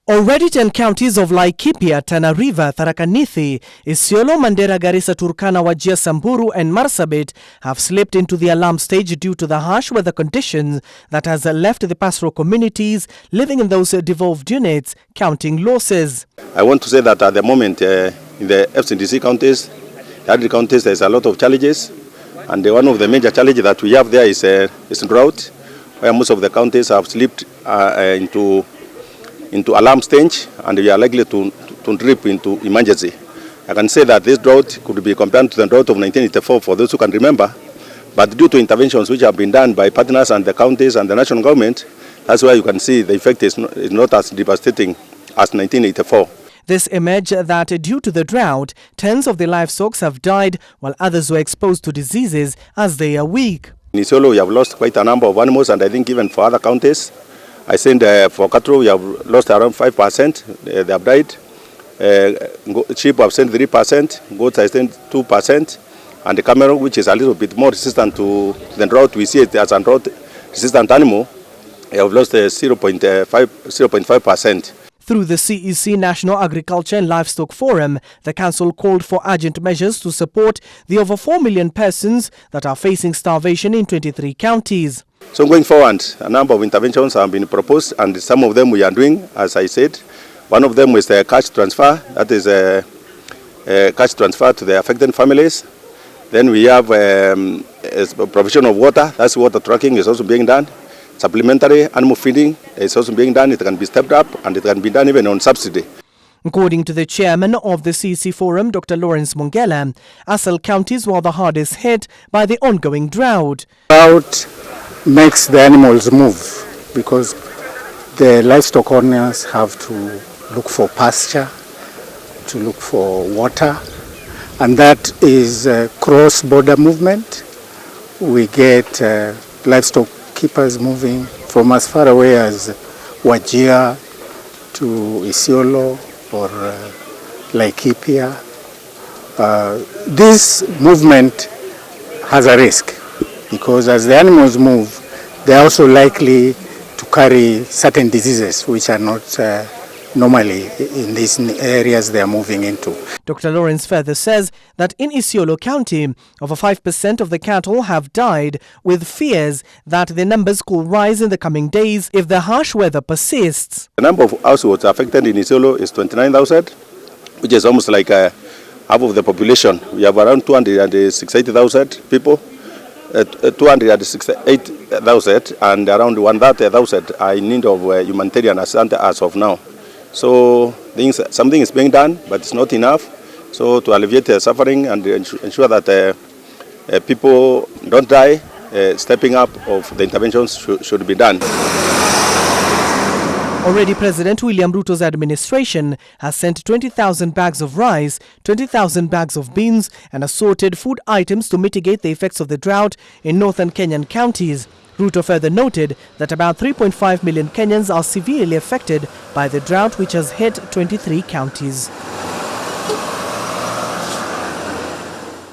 Already 10 counties of Laikipia, Tana River, Tharaka Nithi, Isiolo, Mandera, Garissa, Turkana, Wajir, Samburu and Marsabit have slipped into the alarm stage due to the harsh weather conditions that has left the pastoral communities living in those devolved units counting losses. I want to say that at the moment in the FCDC counties, the agri counties, there's a lot of challenges, and one of the major challenges that we have there is drought, where most of the counties have slipped into alarm stage, and we are likely to drip into emergency. I can say that this drought could be compared to the drought of 1984 for those who can remember, but due to interventions which have been done by partners and the counties and the national government, that's why you can see the effect is not as devastating as 1984. This emerged that due to the drought, tens of the livestock have died while others were exposed to diseases as they are weak. In Isiolo, we have lost quite a number of animals, and I think even for other counties. I think for cattle, we have lost around 5%. They have died. Sheep have sent 3%. Goats have sent 2%. And the camel, which is a little bit more resistant to the drought, we see it as a drought-resistant animal. We have lost 0.5%. Through the CEC National Agriculture and Livestock Forum, the Council called for urgent measures to support the over 4 million persons that are facing starvation in 23 counties. So going forward, a number of interventions have been proposed, and some of them we are doing, as I said. One of them is the cash transfer, that is a cash transfer to the affected families. Then we have a provision of water, that's water tracking is also being done. Supplementary animal feeding is also being done. It can be stepped up, and it can be done even on subsidy. According to the chairman of the CEC Forum, Dr. Lawrence Mongela, Asal counties were the hardest hit by the ongoing drought. Drought makes the animals move because the livestock owners have to look for pasture, to look for water, and that is a cross-border movement. We get livestock keepers moving from as far away as Wajir to Isiolo or Laikipia. This movement has a risk because as the animals move, they are also likely to carry certain diseases which are not normally in these areas they are moving into. Dr. Lawrence further says that in Isiolo County, over 5% of the cattle have died, with fears that the numbers could rise in the coming days if the harsh weather persists. The number of households affected in Isiolo is 29,000, which is almost like half of the population. We have around 268,000 people, 268,000, and around 130,000 are in need of humanitarian assistance as of now. So something is being done, but it's not enough. So to alleviate the suffering and ensure that people don't die, stepping up of the interventions should be done. Already President William Ruto's administration has sent 20,000 bags of rice, 20,000 bags of beans and assorted food items to mitigate the effects of the drought in northern Kenyan counties. Ruto further noted that about 3.5 million Kenyans are severely affected by the drought which has hit 23 counties.